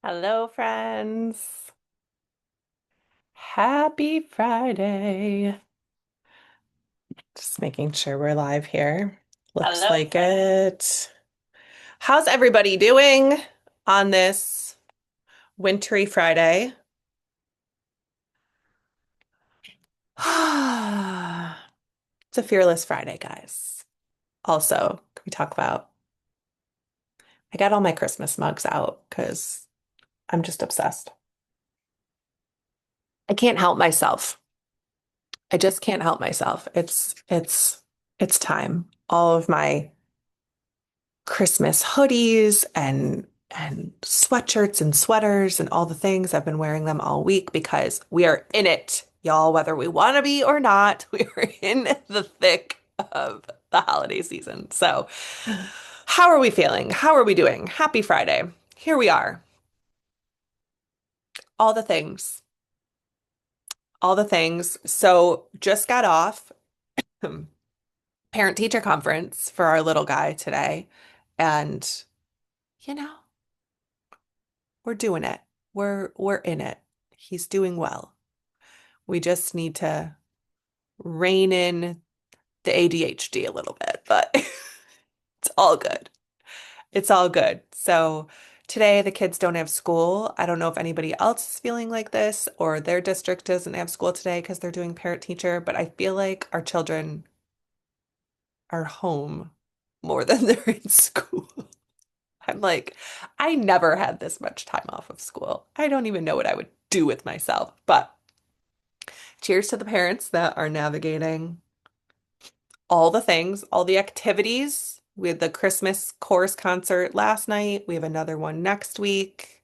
Hello, friends. Happy Friday. Just making sure we're live here. Looks Hello, like friend. it. How's everybody doing on this wintry Friday? It's a fearless Friday, guys. Also, can we talk about I got all my Christmas mugs out because I'm just obsessed. I can't help myself. I just can't help myself. It's time. All of my Christmas hoodies and sweatshirts and sweaters and all the things. I've been wearing them all week because we are in it, y'all, whether we want to be or not. We are in the thick of the holiday season. So, how are we feeling? How are we doing? Happy Friday. Here we are. All the things. All the things. So, just got off parent teacher conference for our little guy today. And, you know, we're doing it. We're in it. He's doing well. We just need to rein in the ADHD a little bit, but it's all good. It's all good. So today the kids don't have school. I don't know if anybody else is feeling like this or their district doesn't have school today because they're doing parent teacher, but I feel like our children are home more than they're in school. I'm like, I never had this much time off of school. I don't even know what I would do with myself, but cheers to the parents that are navigating all the things, all the activities. We had the Christmas chorus concert last night. We have another one next week,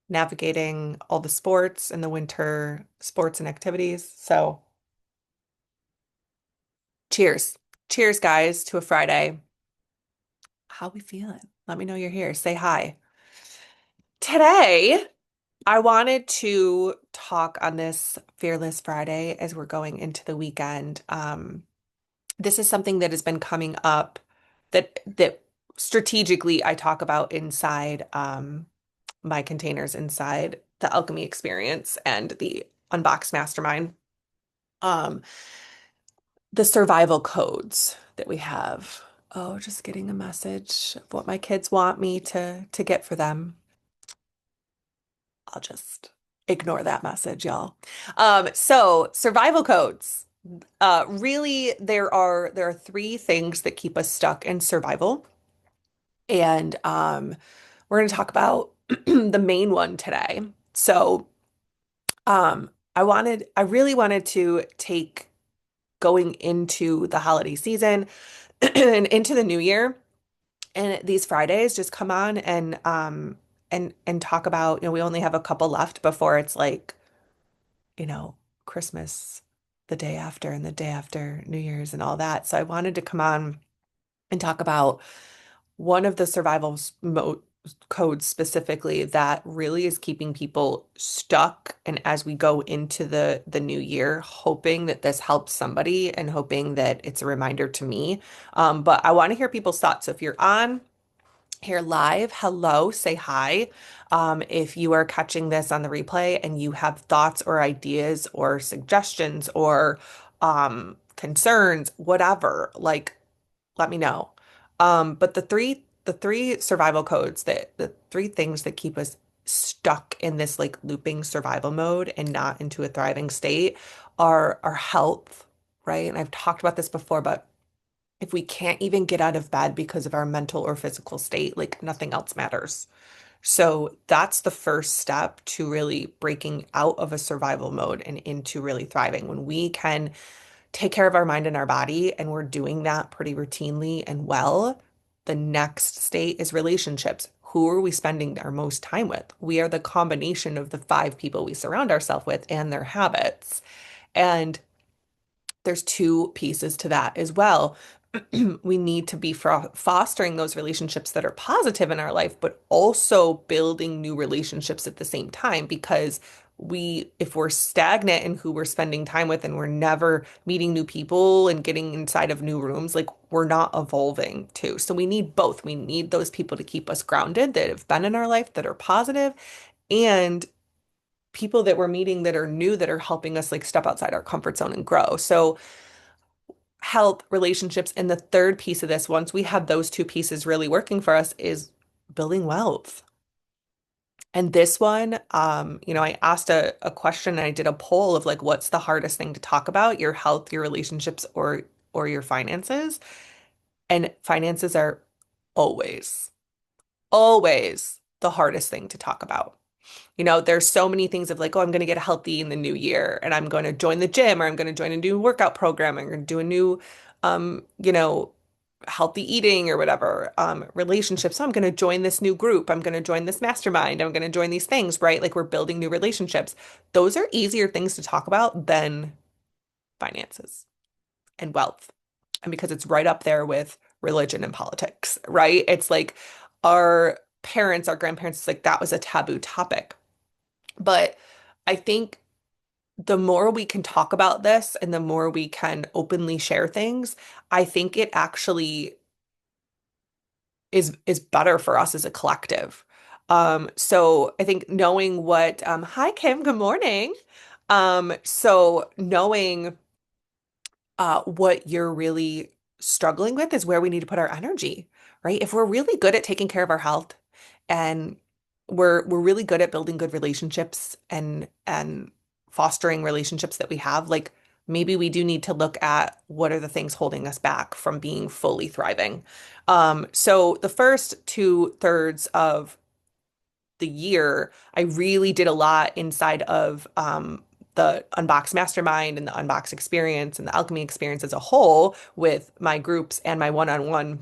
navigating all the sports and the winter sports and activities. So, cheers. Cheers, guys, to a Friday. How we feeling? Let me know you're here. Say hi. Today, I wanted to talk on this Fearless Friday as we're going into the weekend. This is something that has been coming up that strategically I talk about inside my containers inside the Alchemy Experience and the Unboxed Mastermind. Um, the survival codes that we have. Oh, just getting a message of what my kids want me to get for them. I'll just ignore that message, y'all. So survival codes. Really, there are three things that keep us stuck in survival. And we're going to talk about the main one today. So, I really wanted to take going into the holiday season and into the new year, and these Fridays just come on and talk about, we only have a couple left before it's like, you know, Christmas the day after and the day after New Year's and all that. So I wanted to come on and talk about one of the survival mode codes specifically that really is keeping people stuck. And as we go into the new year, hoping that this helps somebody and hoping that it's a reminder to me. But I want to hear people's thoughts. So if you're on here live, hello, say hi. If you are catching this on the replay and you have thoughts or ideas or suggestions or concerns, whatever, like let me know. But the three survival codes that the three things that keep us stuck in this like looping survival mode and not into a thriving state are our health, right? And I've talked about this before, but if we can't even get out of bed because of our mental or physical state, like nothing else matters. So that's the first step to really breaking out of a survival mode and into really thriving. When we can take care of our mind and our body, and we're doing that pretty routinely and well, the next state is relationships. Who are we spending our most time with? We are the combination of the five people we surround ourselves with and their habits. And there's two pieces to that as well. We need to be fostering those relationships that are positive in our life, but also building new relationships at the same time because if we're stagnant in who we're spending time with and we're never meeting new people and getting inside of new rooms, like we're not evolving too. So we need both. We need those people to keep us grounded that have been in our life that are positive, and people that we're meeting that are new that are helping us like step outside our comfort zone and grow. So health, relationships, and the third piece of this, once we have those two pieces really working for us, is building wealth. And this one, I asked a question and I did a poll of like, what's the hardest thing to talk about, your health, your relationships, or your finances? And finances are always, always the hardest thing to talk about. There's so many things of like, oh, I'm going to get healthy in the new year and I'm going to join the gym or I'm going to join a new workout program. I'm going to do a new, um, you know, healthy eating or whatever, relationships. So I'm going to join this new group. I'm going to join this mastermind. I'm going to join these things, right? Like we're building new relationships. Those are easier things to talk about than finances and wealth. And because it's right up there with religion and politics, right? It's like our parents, our grandparents, it's like that was a taboo topic. But I think the more we can talk about this and the more we can openly share things, I think it actually is better for us as a collective. So I think knowing what, hi Kim, good morning. So knowing what you're really struggling with is where we need to put our energy, right? If we're really good at taking care of our health and we're really good at building good relationships and fostering relationships that we have, like maybe we do need to look at what are the things holding us back from being fully thriving. So the first two-thirds of the year, I really did a lot inside of the Unbox Mastermind and the Unbox experience and the Alchemy experience as a whole with my groups and my one-on-one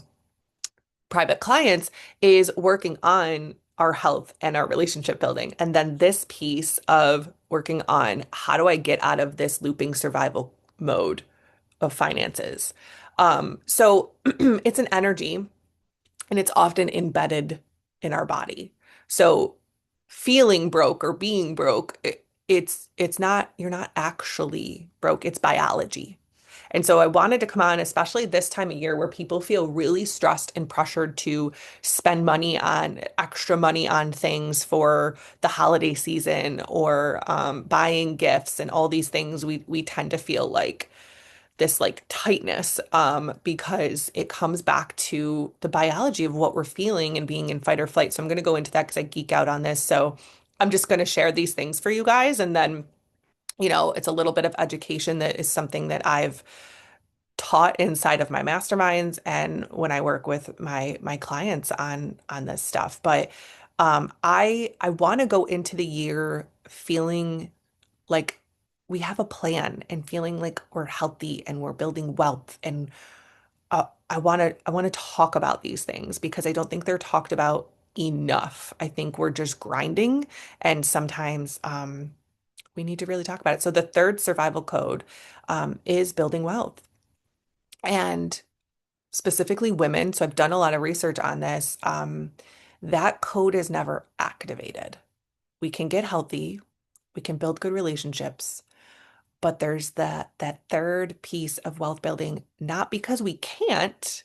private clients is working on our health and our relationship building. And then this piece of working on how do I get out of this looping survival mode of finances. So it's an energy and it's often embedded in our body. So feeling broke or being broke, it's not, you're not actually broke, it's biology. And so I wanted to come on, especially this time of year where people feel really stressed and pressured to spend money on extra money on things for the holiday season or buying gifts and all these things. We tend to feel like this like tightness because it comes back to the biology of what we're feeling and being in fight or flight. So I'm going to go into that because I geek out on this. So I'm just going to share these things for you guys. And then, it's a little bit of education that is something that I've taught inside of my masterminds and when I work with my clients on this stuff. But I want to go into the year feeling like we have a plan and feeling like we're healthy and we're building wealth and I want to talk about these things because I don't think they're talked about enough. I think we're just grinding and sometimes we need to really talk about it. So the third survival code is building wealth and specifically women. So I've done a lot of research on this. That code is never activated. We can get healthy, we can build good relationships, but there's that third piece of wealth building, not because we can't,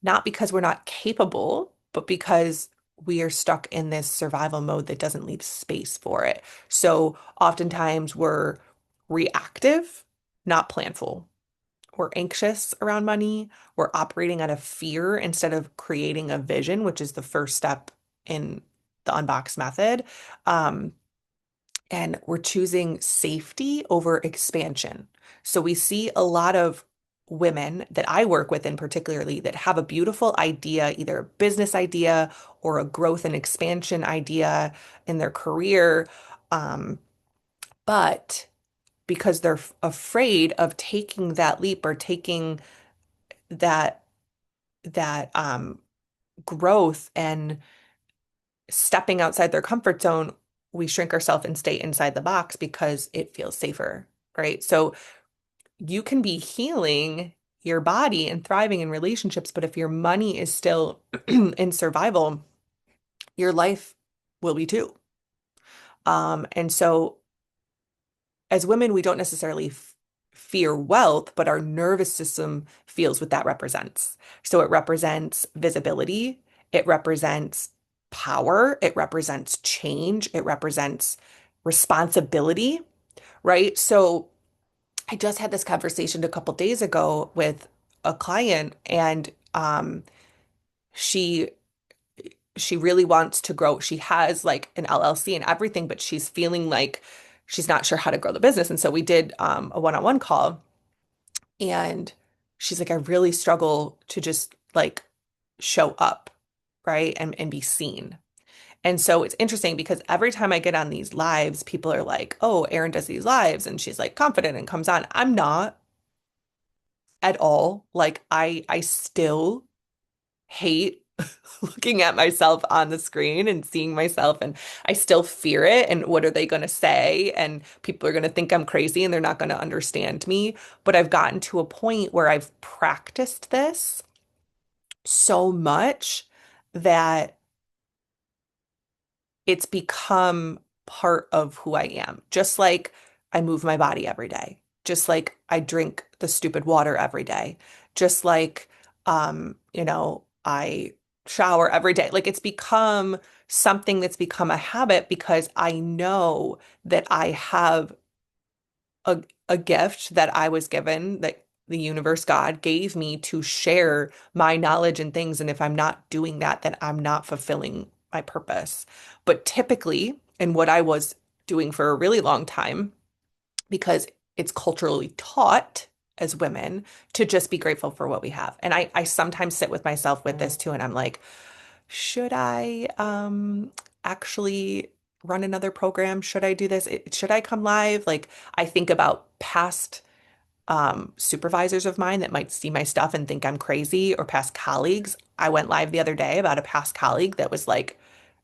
not because we're not capable, but because we are stuck in this survival mode that doesn't leave space for it. So oftentimes we're reactive, not planful. We're anxious around money. We're operating out of fear instead of creating a vision, which is the first step in the unbox method. Um, and we're choosing safety over expansion. So we see a lot of women that I work with in particularly that have a beautiful idea, either a business idea or a growth and expansion idea in their career. But because they're afraid of taking that leap or taking that that growth and stepping outside their comfort zone, we shrink ourselves and stay inside the box because it feels safer, right? So you can be healing your body and thriving in relationships, but if your money is still in survival, your life will be too. And so as women, we don't necessarily fear wealth, but our nervous system feels what that represents. So it represents visibility, it represents power, it represents change, it represents responsibility, right? So I just had this conversation a couple days ago with a client, and she she really wants to grow. She has like an LLC and everything, but she's feeling like she's not sure how to grow the business. And so we did a one-on-one call, and she's like, I really struggle to just like show up, right? And be seen. And so it's interesting because every time I get on these lives, people are like, oh, Erin does these lives and she's like confident and comes on. I'm not at all. Like I still hate looking at myself on the screen and seeing myself, and I still fear it, and what are they going to say, and people are going to think I'm crazy and they're not going to understand me. But I've gotten to a point where I've practiced this so much that it's become part of who I am. Just like I move my body every day, just like I drink the stupid water every day, just like I shower every day. Like it's become something that's become a habit because I know that I have a a gift that I was given, that the universe, God gave me to share my knowledge and things. And if I'm not doing that, then I'm not fulfilling my purpose. But typically, and what I was doing for a really long time, because it's culturally taught as women to just be grateful for what we have. And I sometimes sit with myself with this too, and I'm like, should I actually run another program? Should I do this? Should I come live? Like I think about past supervisors of mine that might see my stuff and think I'm crazy, or past colleagues. I went live the other day about a past colleague that was like,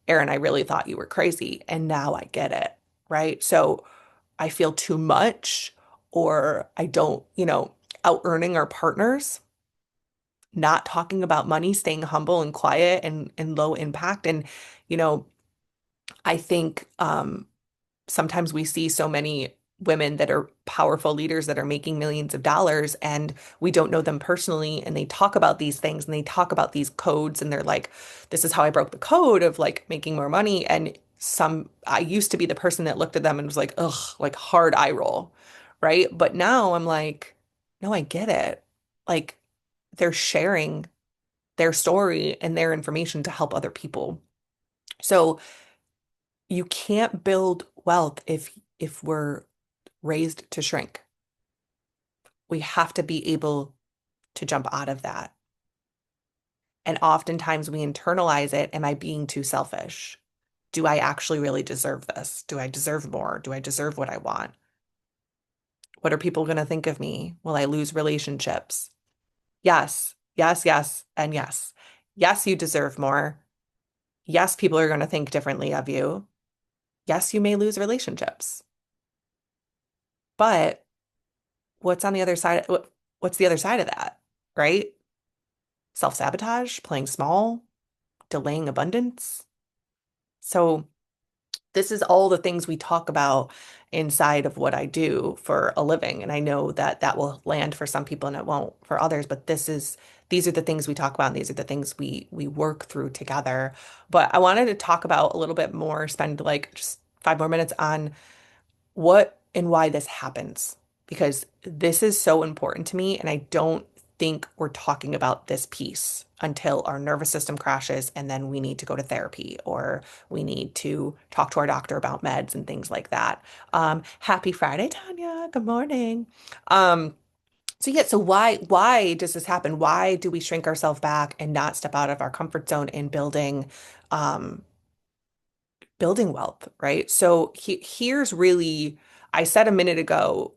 Erin, I really thought you were crazy, and now I get it, right? So I feel too much, or I don't, out earning our partners, not talking about money, staying humble and quiet and low impact. And, you know, I think sometimes we see so many women that are powerful leaders that are making millions of dollars, and we don't know them personally, and they talk about these things and they talk about these codes, and they're like, this is how I broke the code of like making more money. And I used to be the person that looked at them and was like, ugh, like hard eye roll, right? But now I'm like, no, I get it. Like they're sharing their story and their information to help other people. So you can't build wealth if we're raised to shrink. We have to be able to jump out of that. And oftentimes we internalize it. Am I being too selfish? Do I actually really deserve this? Do I deserve more? Do I deserve what I want? What are people going to think of me? Will I lose relationships? Yes, yes, yes, and yes. Yes, you deserve more. Yes, people are going to think differently of you. Yes, you may lose relationships. But what's on the other side? What's the other side of that? Right? Self-sabotage, playing small, delaying abundance. So this is all the things we talk about inside of what I do for a living. And I know that that will land for some people and it won't for others, but these are the things we talk about, and these are the things we work through together. But I wanted to talk about a little bit more, spend like just 5 more minutes on what and why this happens, because this is so important to me. And I don't think we're talking about this piece until our nervous system crashes, and then we need to go to therapy, or we need to talk to our doctor about meds and things like that. Happy Friday, Tanya. Good morning. Um, so why does this happen? Why do we shrink ourselves back and not step out of our comfort zone in um, building wealth, right? So here's really, I said a minute ago,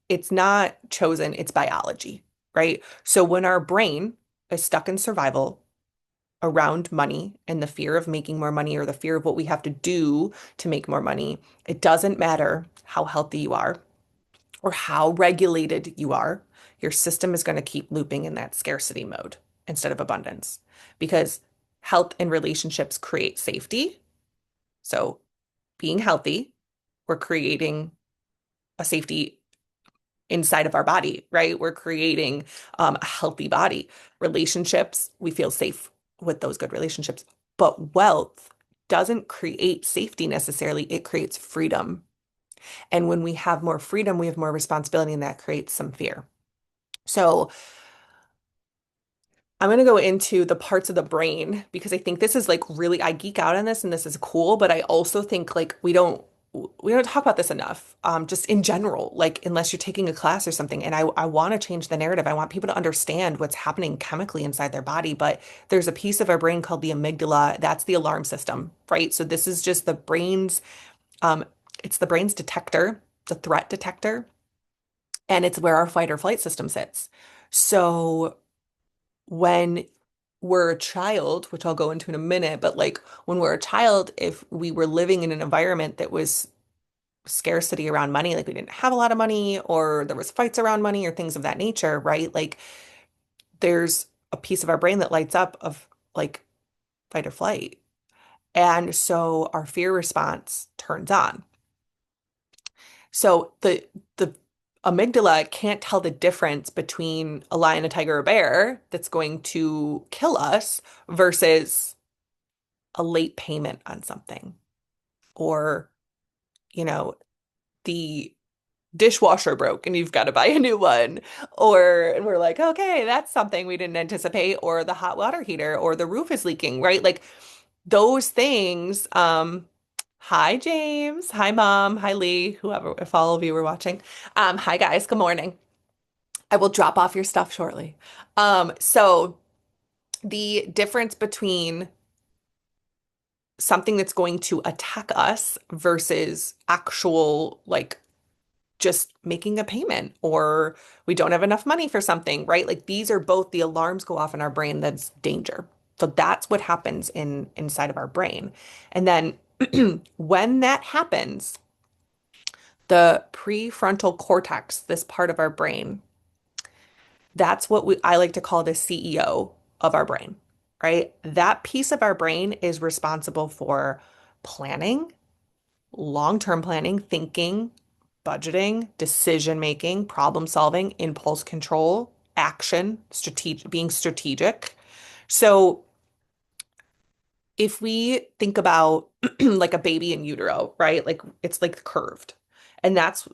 it's not chosen, it's biology, right? So when our brain is stuck in survival around money and the fear of making more money, or the fear of what we have to do to make more money, it doesn't matter how healthy you are or how regulated you are, your system is going to keep looping in that scarcity mode instead of abundance, because health and relationships create safety. So being healthy, we're creating a safety inside of our body, right? We're creating a healthy body. Relationships, we feel safe with those good relationships. But wealth doesn't create safety necessarily, it creates freedom. And when we have more freedom, we have more responsibility, and that creates some fear. So I'm going to go into the parts of the brain because I think this is like really, I geek out on this and this is cool, but I also think like we don't talk about this enough, just in general, like unless you're taking a class or something. And I want to change the narrative. I want people to understand what's happening chemically inside their body. But there's a piece of our brain called the amygdala. That's the alarm system, right? So this is just the brain's, um, it's the brain's detector, the threat detector, and it's where our fight or flight system sits. So when we're a child, which I'll go into in a minute, but like when we're a child, if we were living in an environment that was scarcity around money, like we didn't have a lot of money or there was fights around money or things of that nature, right? Like there's a piece of our brain that lights up of like fight or flight. And so our fear response turns on. So the amygdala can't tell the difference between a lion, a tiger, or a bear that's going to kill us versus a late payment on something or, you know, the dishwasher broke and you've got to buy a new one. Or, and we're like, okay, that's something we didn't anticipate, or the hot water heater, or the roof is leaking, right? Like those things. Hi, James. Hi, Mom. Hi, Lee. Whoever, if all of you were watching. Hi, guys. Good morning. I will drop off your stuff shortly. So the difference between something that's going to attack us versus actual like just making a payment or we don't have enough money for something, right? Like these are both the alarms go off in our brain that's danger. So that's what happens inside of our brain. And then when that happens, the prefrontal cortex, this part of our brain, that's what I like to call the CEO of our brain, right? That piece of our brain is responsible for planning, long-term planning, thinking, budgeting, decision making, problem solving, impulse control, action, strategic, being strategic. So if we think about like a baby in utero, right? Like it's like curved. And that's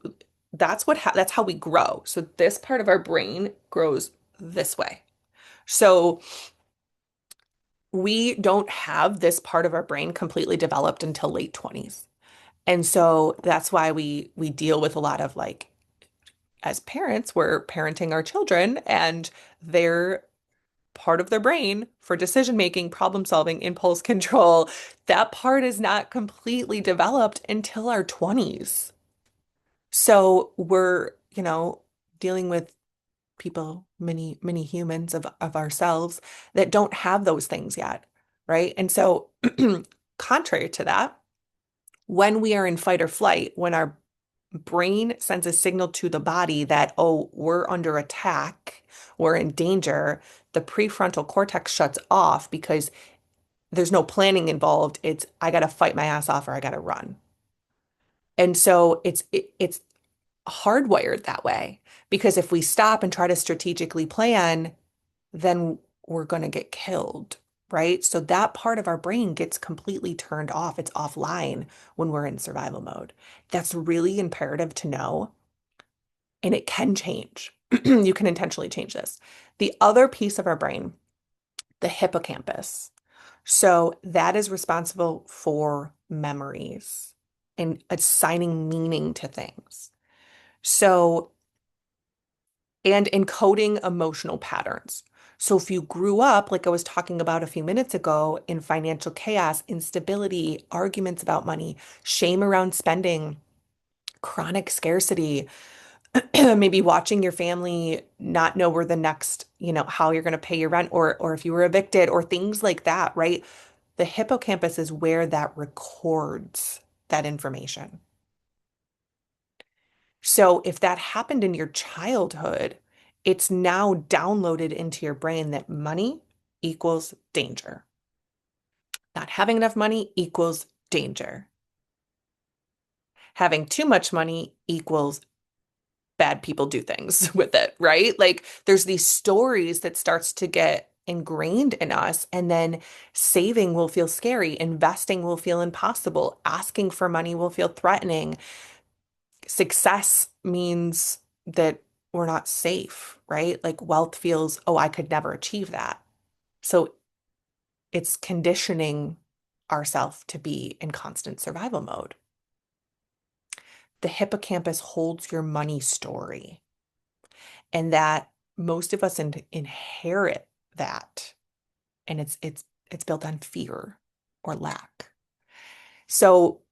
how we grow. So this part of our brain grows this way. So we don't have this part of our brain completely developed until late 20s. And so that's why we deal with a lot of like as parents, we're parenting our children and they're part of their brain for decision making, problem solving, impulse control. That part is not completely developed until our 20s. So we're, dealing with people, many humans of ourselves that don't have those things yet, right? And so contrary to that, when we are in fight or flight, when our brain sends a signal to the body that, oh, we're under attack, we're in danger, the prefrontal cortex shuts off because there's no planning involved. It's, I got to fight my ass off or I got to run. And so it's hardwired that way because if we stop and try to strategically plan, then we're going to get killed, right? So that part of our brain gets completely turned off. It's offline when we're in survival mode. That's really imperative to know, and it can change. You can intentionally change this. The other piece of our brain, the hippocampus. So that is responsible for memories and assigning meaning to things. So and encoding emotional patterns. So if you grew up, like I was talking about a few minutes ago, in financial chaos, instability, arguments about money, shame around spending, chronic scarcity, maybe watching your family not know where the next, how you're going to pay your rent or if you were evicted or things like that, right? The hippocampus is where that records that information. So if that happened in your childhood, it's now downloaded into your brain that money equals danger. Not having enough money equals danger. Having too much money equals bad people do things with it, right? Like there's these stories that starts to get ingrained in us, and then saving will feel scary, investing will feel impossible, asking for money will feel threatening. Success means that we're not safe, right? Like wealth feels, oh, I could never achieve that. So it's conditioning ourselves to be in constant survival mode. The hippocampus holds your money story, and that most of us inherit that, and it's built on fear or lack. So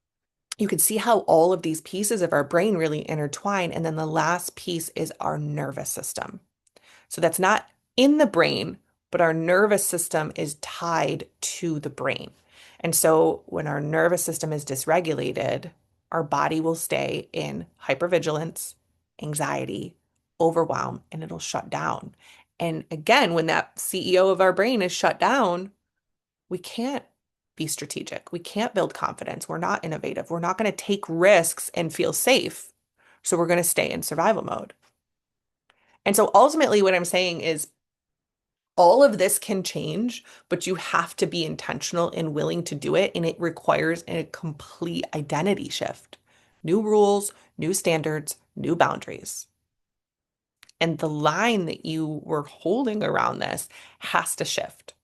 you can see how all of these pieces of our brain really intertwine, and then the last piece is our nervous system. So that's not in the brain, but our nervous system is tied to the brain. And so when our nervous system is dysregulated, our body will stay in hypervigilance, anxiety, overwhelm, and it'll shut down. And again, when that CEO of our brain is shut down, we can't be strategic. We can't build confidence. We're not innovative. We're not going to take risks and feel safe. So we're going to stay in survival mode. And so ultimately, what I'm saying is all of this can change, but you have to be intentional and willing to do it. And it requires a complete identity shift, new rules, new standards, new boundaries. And the line that you were holding around this has to shift.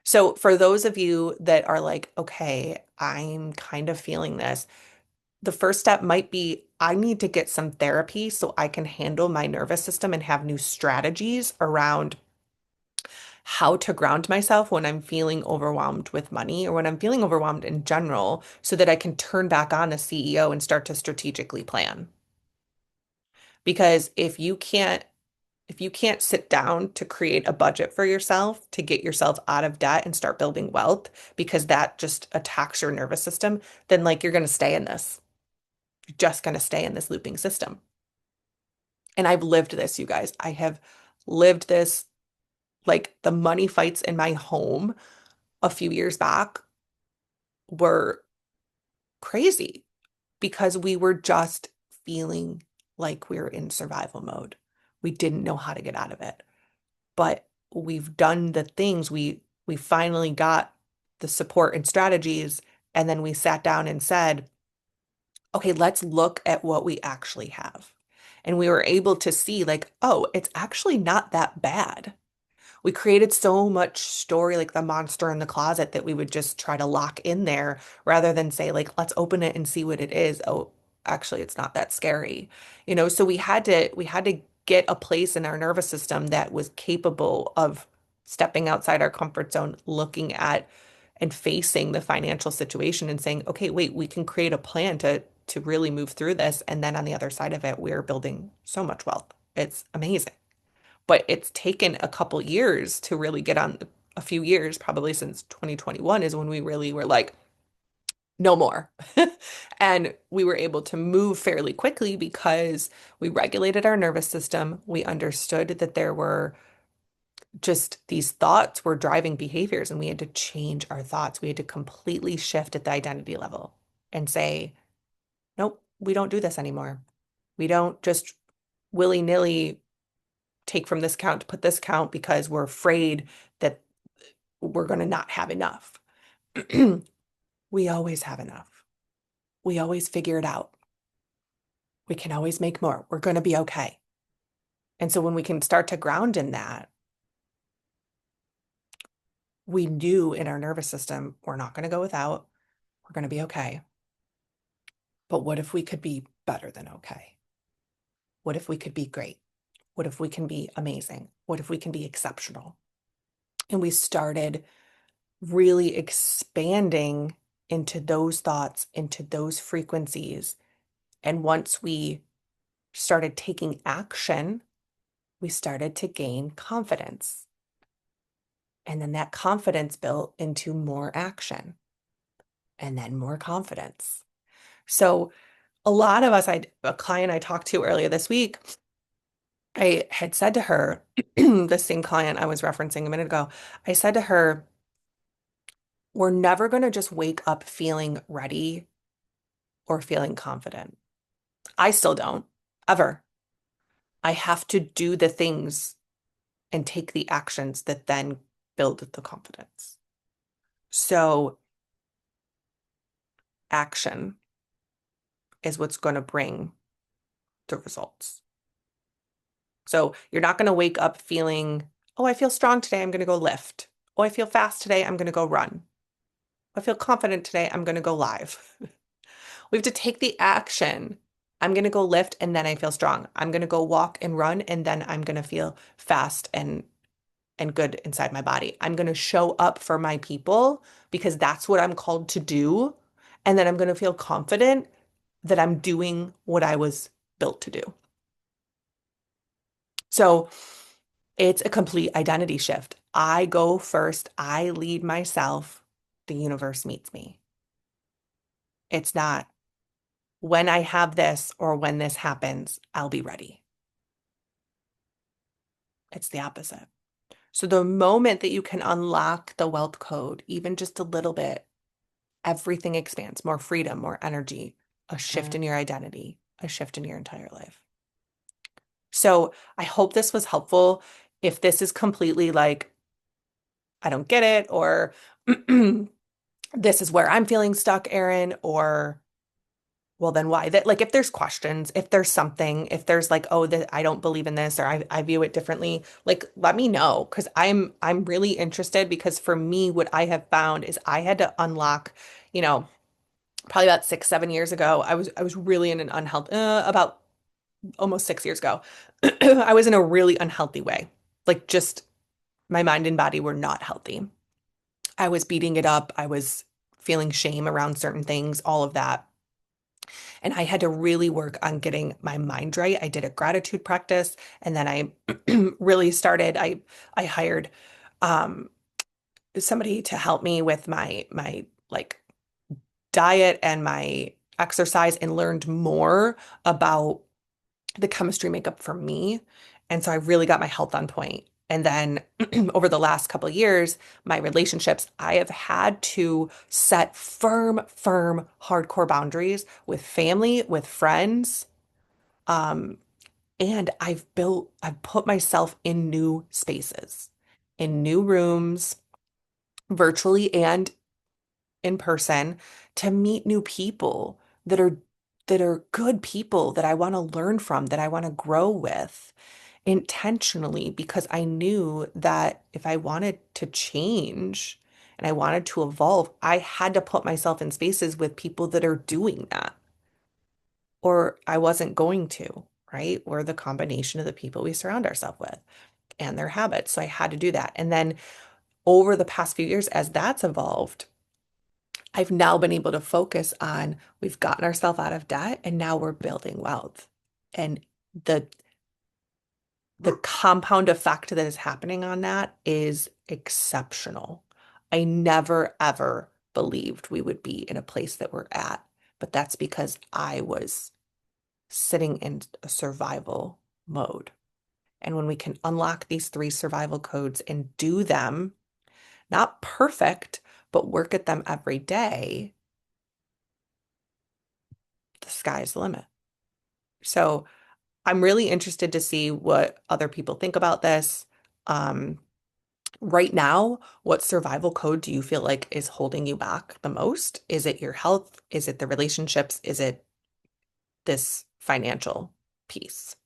So, for those of you that are like, okay, I'm kind of feeling this, the first step might be I need to get some therapy so I can handle my nervous system and have new strategies around how to ground myself when I'm feeling overwhelmed with money or when I'm feeling overwhelmed in general so that I can turn back on the CEO and start to strategically plan. Because if you can't sit down to create a budget for yourself to get yourself out of debt and start building wealth because that just attacks your nervous system, then like you're going to stay in this. You're just going to stay in this looping system. And I've lived this, you guys. I have lived this, like the money fights in my home a few years back were crazy because we were just feeling like we were in survival mode. We didn't know how to get out of it. But we've done the things we finally got the support and strategies, and then we sat down and said, okay, let's look at what we actually have. And we were able to see like, oh, it's actually not that bad. We created so much story like the monster in the closet that we would just try to lock in there rather than say like let's open it and see what it is. Oh, actually it's not that scary. So we had to get a place in our nervous system that was capable of stepping outside our comfort zone, looking at and facing the financial situation and saying, "Okay, wait, we can create a plan to really move through this." And then on the other side of it, we're building so much wealth. It's amazing, but it's taken a couple years to really get on, a few years, probably since 2021 is when we really were like, no more. And we were able to move fairly quickly because we regulated our nervous system. We understood that there were just these thoughts were driving behaviors, and we had to change our thoughts. We had to completely shift at the identity level and say, nope, we don't do this anymore. We don't just willy-nilly take from this account to put this account because we're afraid that we're going to not have enough. We always have enough. We always figure it out. We can always make more. We're going to be okay. And so when we can start to ground in that, we knew in our nervous system, we're not going to go without. We're going to be okay. But what if we could be better than okay? What if we could be great? What if we can be amazing? What if we can be exceptional? And we started really expanding into those thoughts, into those frequencies. And once we started taking action, we started to gain confidence. And then that confidence built into more action and then more confidence. So a lot of us, a client I talked to earlier this week, I had said to her, the same client I was referencing a minute ago, I said to her, we're never going to just wake up feeling ready or feeling confident. I still don't, ever. I have to do the things and take the actions that then build the confidence. So, action is what's going to bring the results. So, you're not going to wake up feeling, oh, I feel strong today, I'm going to go lift. Oh, I feel fast today, I'm going to go run. I feel confident today, I'm going to go live. We have to take the action. I'm going to go lift and then I feel strong. I'm going to go walk and run and then I'm going to feel fast and good inside my body. I'm going to show up for my people because that's what I'm called to do. And then I'm going to feel confident that I'm doing what I was built to do. So it's a complete identity shift. I go first, I lead myself, the universe meets me. It's not when I have this or when this happens, I'll be ready. It's the opposite. So the moment that you can unlock the wealth code, even just a little bit, everything expands, more freedom, more energy, a shift in your identity, a shift in your entire life. So I hope this was helpful. If this is completely like, I don't get it, or this is where I'm feeling stuck, Erin, or well, then why? That like if there's questions, if there's something, if there's like, oh, that I don't believe in this or I view it differently, like let me know because I'm really interested because for me, what I have found is I had to unlock, you know, probably about 6, 7 years ago, I was really in an unhealthy about almost 6 years ago. I was in a really unhealthy way. Like just my mind and body were not healthy. I was beating it up. I was feeling shame around certain things, all of that. And I had to really work on getting my mind right. I did a gratitude practice and then I really started, I hired um somebody to help me with my like diet and my exercise and learned more about the chemistry makeup for me. And so I really got my health on point. And then over the last couple of years, my relationships, I have had to set firm, hardcore boundaries with family, with friends. Um, and I've put myself in new spaces, in new rooms, virtually and in person to meet new people that are good people that I want to learn from, that I want to grow with intentionally because I knew that if I wanted to change and I wanted to evolve, I had to put myself in spaces with people that are doing that or I wasn't going to, right? Or the combination of the people we surround ourselves with and their habits. So I had to do that. And then over the past few years, as that's evolved, I've now been able to focus on we've gotten ourselves out of debt and now we're building wealth. And the the compound effect that is happening on that is exceptional. I never ever believed we would be in a place that we're at, but that's because I was sitting in a survival mode. And when we can unlock these three survival codes and do them, not perfect, but work at them every day, the sky's the limit. So I'm really interested to see what other people think about this. Um, right now, what survival code do you feel like is holding you back the most? Is it your health? Is it the relationships? Is it this financial piece?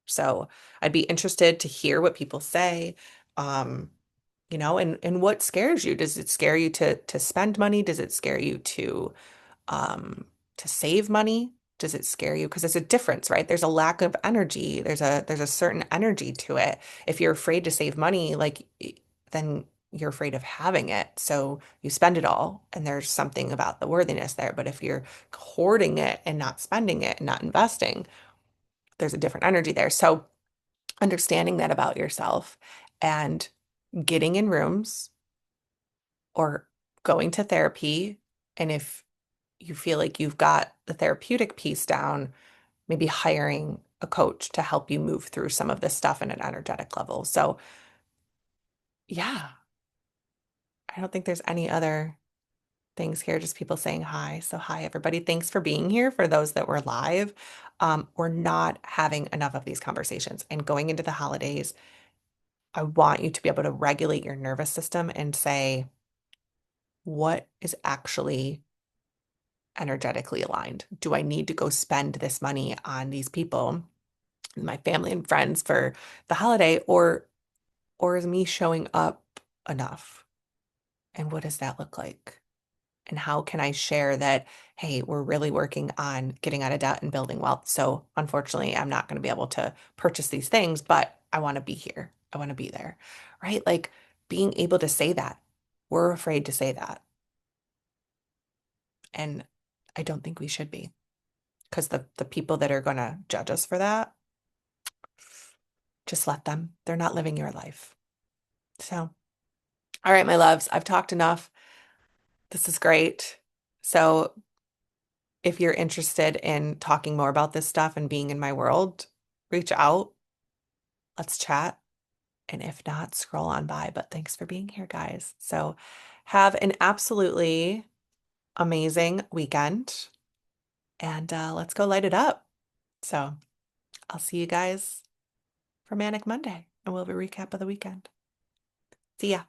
So I'd be interested to hear what people say. Um, and what scares you? Does it scare you to spend money? Does it scare you to save money? Does it scare you? Because there's a difference, right? There's a lack of energy. There's a certain energy to it. If you're afraid to save money, like then you're afraid of having it. So you spend it all, and there's something about the worthiness there. But if you're hoarding it and not spending it and not investing, there's a different energy there. So understanding that about yourself and getting in rooms or going to therapy. And if you feel like you've got the therapeutic piece down, maybe hiring a coach to help you move through some of this stuff in an energetic level. So, yeah, I don't think there's any other things here, just people saying hi. So hi, everybody. Thanks for being here for those that were live. We're not having enough of these conversations. And going into the holidays, I want you to be able to regulate your nervous system and say, what is actually energetically aligned? Do I need to go spend this money on these people, my family and friends for the holiday, or is me showing up enough? And what does that look like? And how can I share that, hey, we're really working on getting out of debt and building wealth. So unfortunately, I'm not going to be able to purchase these things, but I want to be here. I want to be there, right? Like being able to say that. We're afraid to say that. And I don't think we should be, because the people that are going to judge us for that, just let them. They're not living your life. So, all right, my loves, I've talked enough. This is great. So if you're interested in talking more about this stuff and being in my world, reach out. Let's chat. And if not, scroll on by. But thanks for being here, guys. So have an absolutely amazing weekend and let's go light it up. So I'll see you guys for Manic Monday and we'll have a recap of the weekend. See ya.